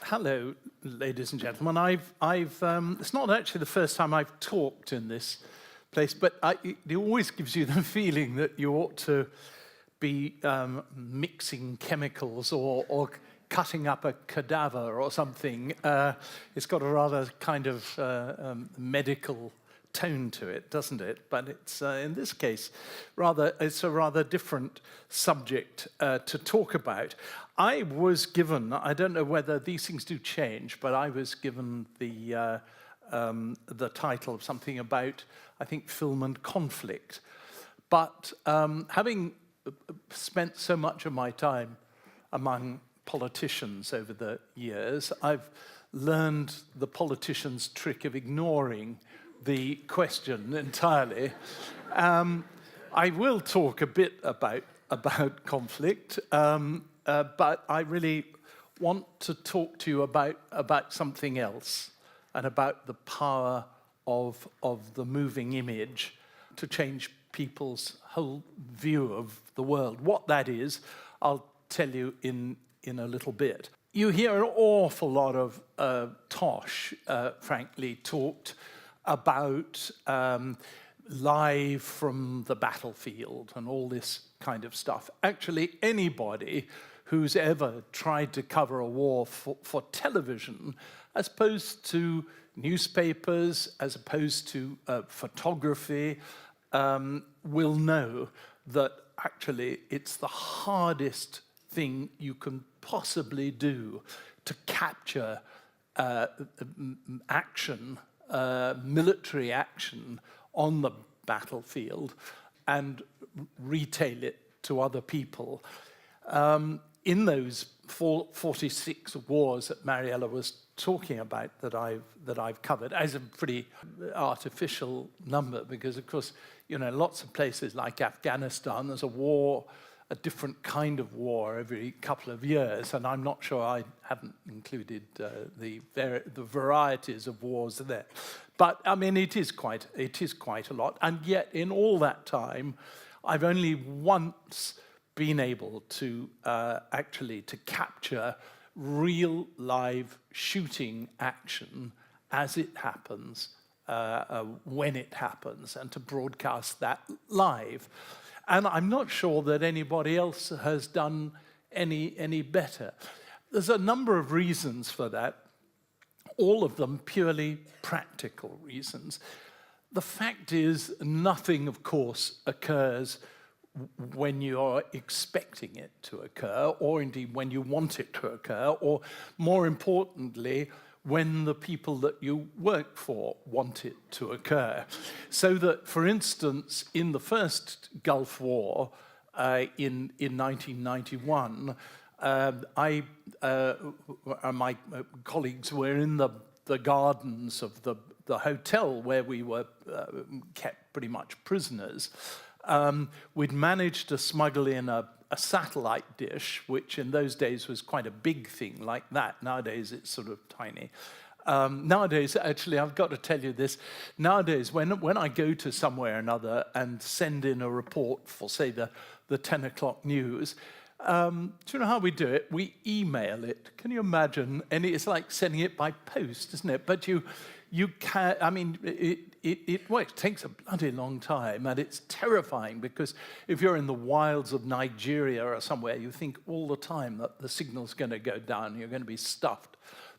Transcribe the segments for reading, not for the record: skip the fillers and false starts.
Hello, ladies and gentlemen. It's not actually the first time I've talked in this place, but it always gives you the feeling that you ought to be mixing chemicals or cutting up a cadaver or something. It's got a rather kind of medical tone to it, doesn't it? But it's, in this case, it's a rather different subject to talk about. I was given, I don't know whether these things do change, but I was given the title of something about, I think, film and conflict. But having spent so much of my time among politicians over the years, I've learned the politician's trick of ignoring the question entirely. I will talk a bit about conflict, but I really want to talk to you about something else, and about the power of the moving image to change people's whole view of the world. What that is, I'll tell you in a little bit. You hear an awful lot of tosh, frankly, talked about live from the battlefield and all this kind of stuff. Actually, anybody who's ever tried to cover a war for television, as opposed to newspapers, as opposed to photography, will know that actually it's the hardest thing you can possibly do to capture action, military action on the battlefield and retail it to other people. In those 46 wars that Mariella was talking about that I've covered, as a pretty artificial number, because of course, you know, lots of places like Afghanistan, there's a different kind of war every couple of years, and I'm not sure I haven't included the varieties of wars there. But I mean, it is quite a lot, and yet in all that time, I've only once been able to actually to capture real live shooting action as it happens, when it happens, and to broadcast that live. And I'm not sure that anybody else has done any better. There's a number of reasons for that, all of them purely practical reasons. The fact is, nothing, of course, occurs when you're expecting it to occur, or indeed when you want it to occur, or more importantly, when the people that you work for want it to occur. So that, for instance, in the first Gulf War in 1991, my colleagues were in the gardens of the hotel where we were kept pretty much prisoners. We'd managed to smuggle in a satellite dish, which in those days was quite a big thing like that. Nowadays, it's sort of tiny. Nowadays, actually, I've got to tell you this. Nowadays, when I go to somewhere or another and send in a report for, say, the 10 o'clock news, do you know how we do it? We email it. Can you imagine? And it's like sending it by post, isn't it? But you can't, I mean, it takes a bloody long time, and it's terrifying, because if you're in the wilds of Nigeria or somewhere, you think all the time that the signal's going to go down, you're going to be stuffed.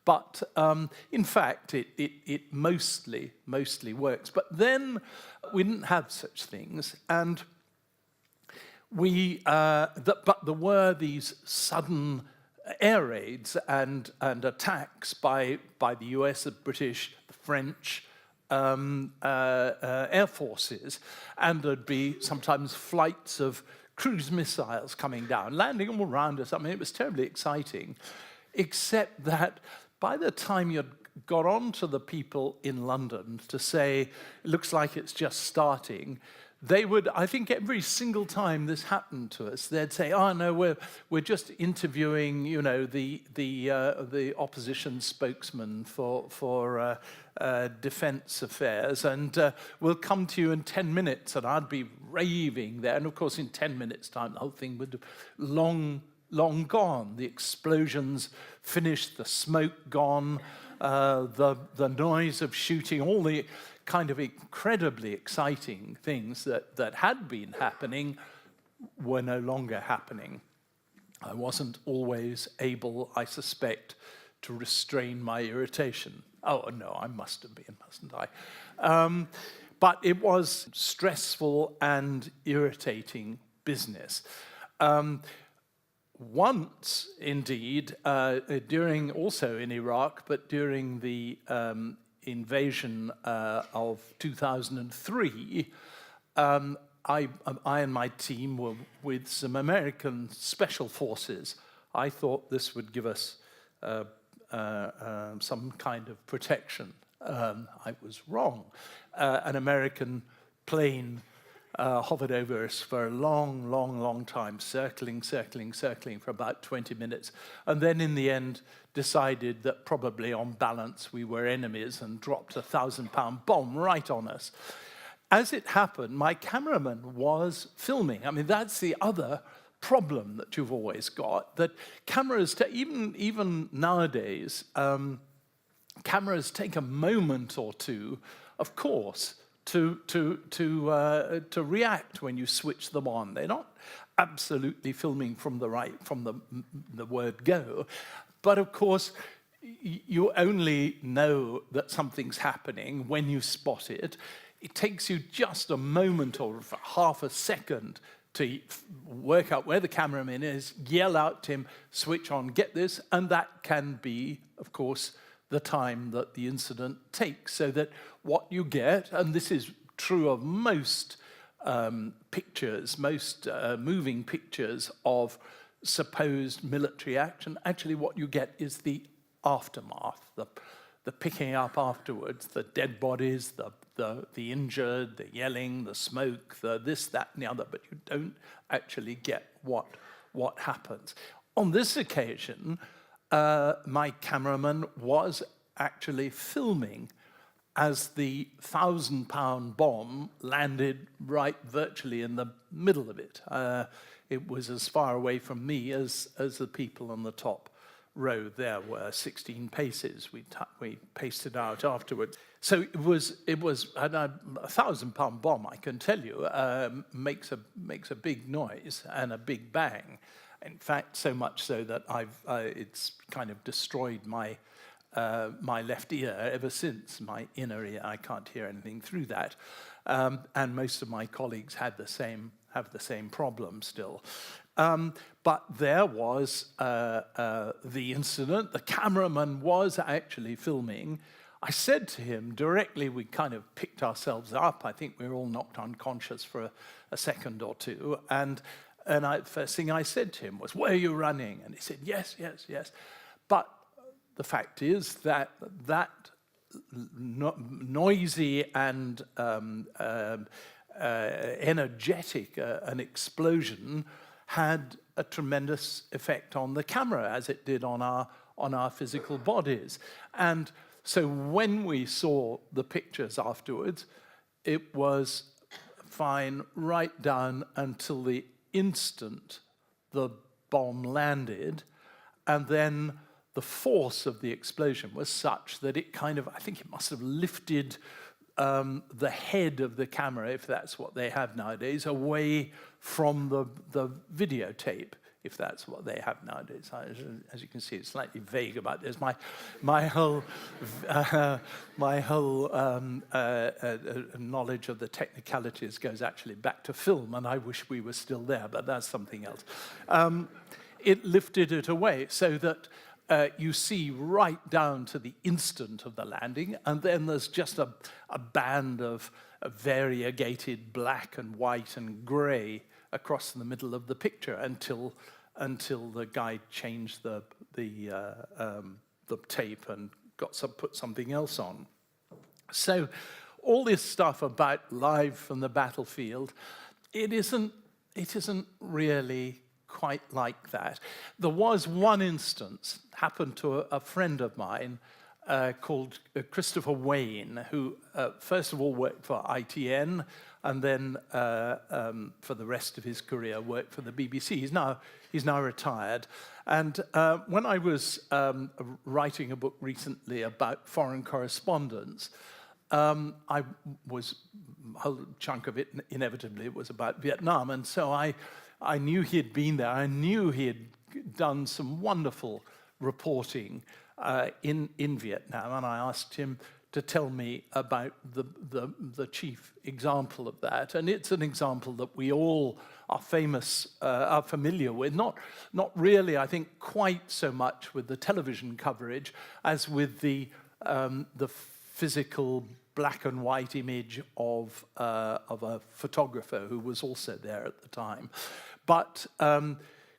But in fact, it mostly works. But then we didn't have such things, and but there were these sudden air raids and attacks by the US, the British, the French air forces, and there'd be sometimes flights of cruise missiles coming down, landing all around us. I mean, it was terribly exciting, except that by the time you'd got on to the people in London to say, it looks like it's just starting, they would, I think every single time this happened to us, they'd say, "Oh no, we're just interviewing, you know, the opposition spokesman for defense affairs, and we'll come to you in 10 minutes." And I'd be raving there, and of course in 10 minutes' time the whole thing would long long gone. The explosions finished, the smoke gone, the noise of shooting, all the kind of incredibly exciting things that had been happening were no longer happening. I wasn't always able, I suspect, to restrain my irritation. Oh, no, I must have been, mustn't I? But it was stressful and irritating business. Once, indeed, during, also in Iraq, but during the invasion of 2003, I and my team were with some American special forces. I thought this would give us some kind of protection. I was wrong. An American plane hovered over us for a long time, circling for about 20 minutes, and then in the end decided that probably on balance we were enemies and dropped a 1,000-pound bomb right on us. As it happened, my cameraman was filming. I mean, that's the other problem that you've always got, that cameras, even nowadays, cameras take a moment or two, of course, to react when you switch them on. They're not absolutely filming from the word go, but of course you only know that something's happening when you spot it. It takes you just a moment or half a second to work out where the cameraman is, yell out to him, switch on, get this, and that can be, of course, the time that the incident takes, so that what you get, and this is true of most pictures, most moving pictures of supposed military action, actually what you get is the aftermath, the picking up afterwards, the dead bodies, the injured, the yelling, the smoke, the this, that, and the other, but you don't actually get what happens. On this occasion, my cameraman was actually filming as the 1,000-pound bomb landed right virtually in the middle of it. It was as far away from me as the people on the top row there were, 16 paces. We pasted out afterwards. So it was a 1,000-pound bomb, I can tell you, makes a big noise and a big bang. In fact, so much so that it's kind of destroyed my left ear ever since. My inner ear, I can't hear anything through that. And most of my colleagues have the same problem still. But there was the incident. The cameraman was actually filming. I said to him directly, we kind of picked ourselves up. I think we were all knocked unconscious for a second or two. And first thing I said to him was, "Where are you running?" And he said, yes. But the fact is that noisy and energetic an explosion had a tremendous effect on the camera, as it did on our physical bodies. And so when we saw the pictures afterwards, it was fine right down until the instant the bomb landed, and then the force of the explosion was such that it kind of, I think it must have lifted the head of the camera, if that's what they have nowadays, away from the videotape, if that's what they have nowadays. As you can see, it's slightly vague about this. My whole knowledge of the technicalities goes actually back to film, and I wish we were still there, but that's something else. It lifted it away so that you see right down to the instant of the landing, and then there's just a band of variegated black and white and grey across the middle of the picture until the guy changed the tape and put something else on. So all this stuff about live from the battlefield, it isn't really quite like that. There was one instance, happened to a friend of mine, called Christopher Wayne, who first of all worked for ITN and then for the rest of his career worked for the BBC. He's now retired. And when I was writing a book recently about foreign correspondence, a whole chunk of it, inevitably, it was about Vietnam. And so I knew he had been there. I knew he had done some wonderful reporting in Vietnam. And I asked him to tell me about the chief example of that. And it's an example that we all are familiar with, not really, I think, quite so much with the television coverage as with the physical black and white image of a photographer who was also there at the time. But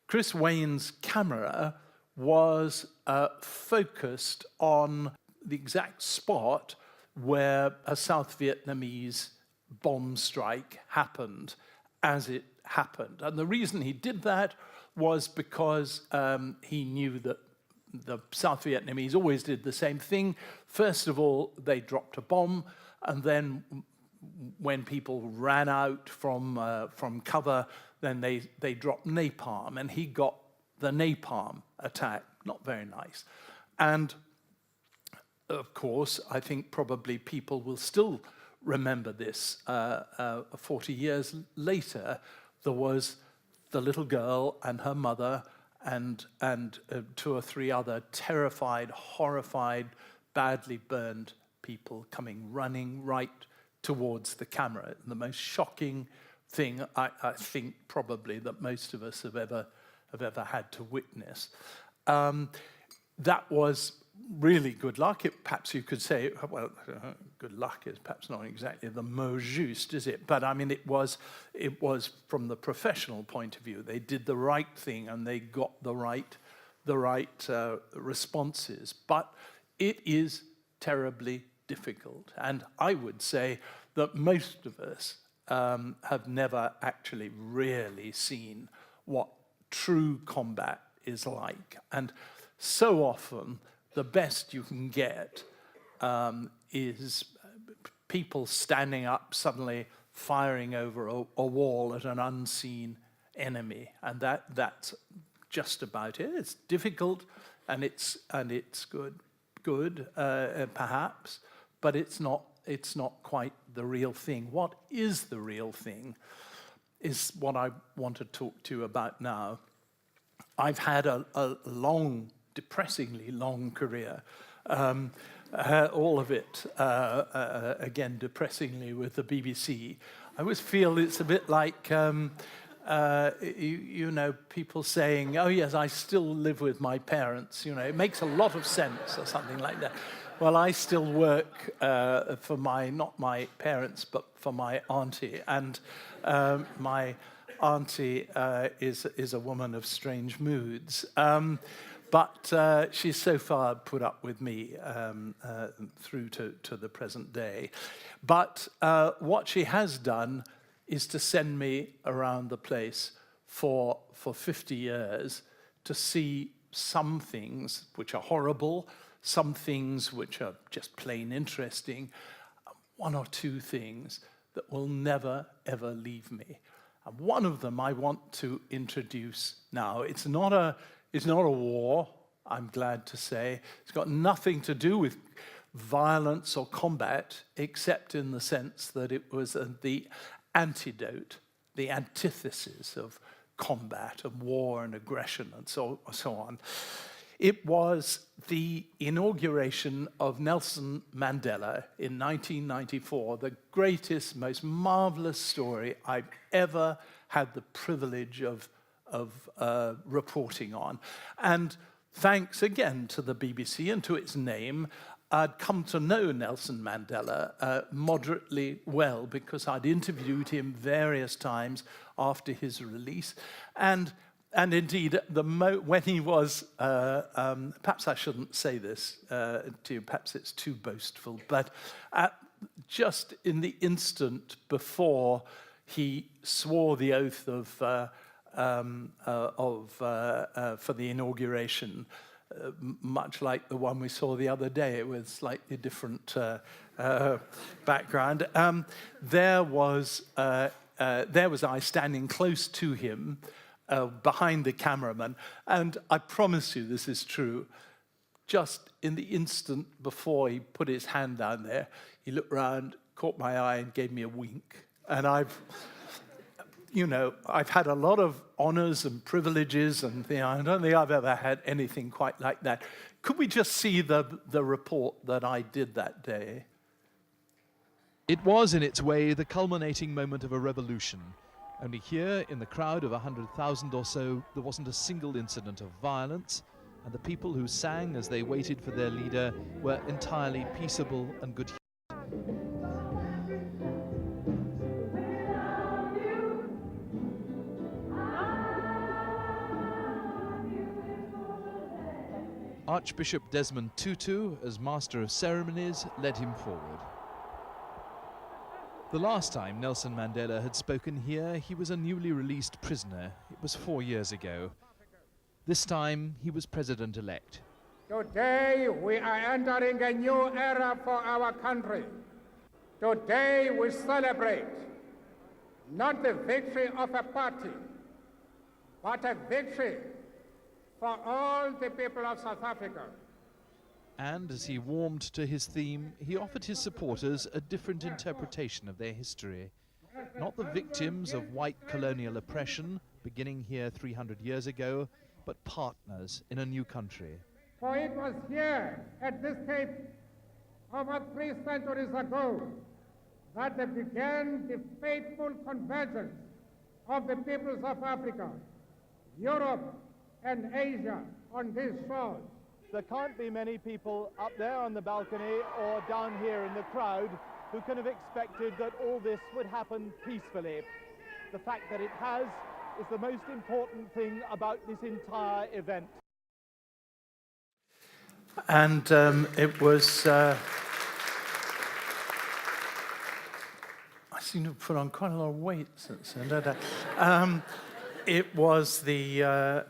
Chris Wayne's camera was focused on the exact spot where a South Vietnamese bomb strike happened as it happened. And the reason he did that was because he knew that the South Vietnamese always did the same thing. First of all, they dropped a bomb, and then when people ran out from cover, then they dropped napalm, and he got the napalm attack. Not very nice. And of course, I think probably people will still remember this. 40 years later, there was the little girl and her mother and 2 or 3 other terrified, horrified, badly burned people coming running right towards the camera. The most shocking thing I think probably that most of us have ever had to witness. That was really good luck. Perhaps you could say, well, good luck is perhaps not exactly the mot juste, is it? But I mean, it was from the professional point of view. They did the right thing and they got the right responses. But it is terribly difficult. And I would say that most of us have never actually really seen what true combat is like. And so often, the best you can get is people standing up suddenly firing over a wall at an unseen enemy, and that's just about it. It's difficult, and it's good perhaps, but it's not quite the real thing. What is the real thing is what I want to talk to you about now. I've had a long, depressingly long career, all of it, again, depressingly with the BBC. I always feel it's a bit like, you know, people saying, oh yes, I still live with my parents, you know, it makes a lot of sense or something like that. Well, I still work for not my parents, but for my auntie, and my auntie is a woman of strange moods. But she's so far put up with me through to the present day. But what she has done is to send me around the place for 50 years to see some things which are horrible, some things which are just plain interesting, 1 or 2 things that will never, ever leave me. And one of them I want to introduce now. It's not a war, I'm glad to say. It's got nothing to do with violence or combat, except in the sense that it was the antidote, the antithesis of combat and war and aggression and so on. It was the inauguration of Nelson Mandela in 1994, the greatest, most marvelous story I've ever had the privilege of reporting on. And thanks again to the BBC and to its name, I'd come to know Nelson Mandela moderately well because I'd interviewed him various times after his release. And indeed, when he was, perhaps I shouldn't say this to you, perhaps it's too boastful, but just in the instant before he swore the oath for the inauguration, much like the one we saw the other day with slightly different background. There was I standing close to him, behind the cameraman, and I promise you this is true. Just in the instant before he put his hand down there, he looked around, caught my eye, and gave me a wink. And I've had a lot of honors and privileges, and I don't think I've ever had anything quite like that. Could we just see the report that I did that day? It was, in its way, the culminating moment of a revolution. Only here, in the crowd of 100,000 or so, there wasn't a single incident of violence, and the people who sang as they waited for their leader were entirely peaceable and good-humored. Archbishop Desmond Tutu, as Master of Ceremonies, led him forward. The last time Nelson Mandela had spoken here, he was a newly released prisoner. It was 4 years ago. This time, he was president-elect. Today, we are entering a new era for our country. Today, we celebrate not the victory of a party, but a victory for all the people of South Africa. And as he warmed to his theme, he offered his supporters a different interpretation of their history. Not the victims of white colonial oppression, beginning here 300 years ago, but partners in a new country. For it was here, at this Cape, over 3 centuries ago, that began the fateful convergence of the peoples of Africa, Europe, and Asia on these shores. There can't be many people up there on the balcony or down here in the crowd who can have expected that all this would happen peacefully. The fact that it has is the most important thing about this entire event. And it was... I seem to have put on quite a lot of weight since then, don't I? It was the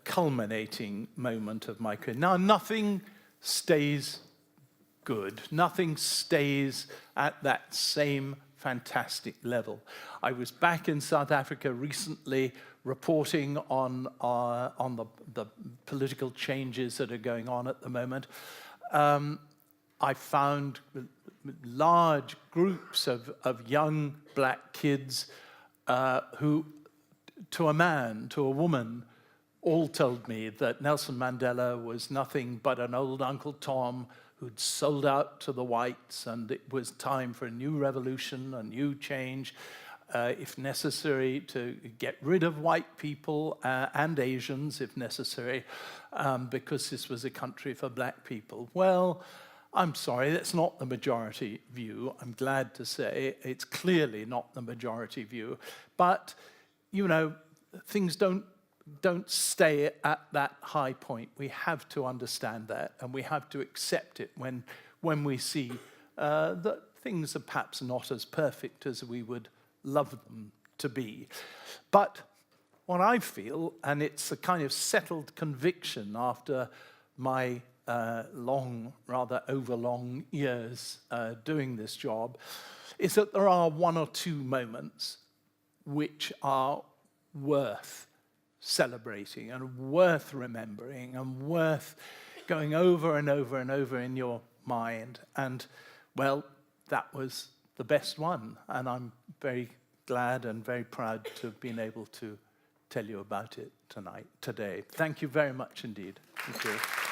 culminating moment of my career. Now, nothing stays good. Nothing stays at that same fantastic level. I was back in South Africa recently reporting on the political changes that are going on at the moment. I found large groups of young black kids who, to a man, to a woman, all told me that Nelson Mandela was nothing but an old Uncle Tom who'd sold out to the whites, and it was time for a new revolution, a new change, if necessary, to get rid of white people and Asians, if necessary, because this was a country for black people. Well, I'm sorry, that's not the majority view. I'm glad to say it's clearly not the majority view. But, you know, things don't stay at that high point. We have to understand that, and we have to accept it when we see that things are perhaps not as perfect as we would love them to be. But what I feel, and it's a kind of settled conviction after my long, rather overlong years doing this job, is that there are 1 or 2 moments which are worth celebrating and worth remembering and worth going over and over and over in your mind. And, well, that was the best one. And I'm very glad and very proud to have been able to tell you about it today. Thank you very much indeed. Thank you.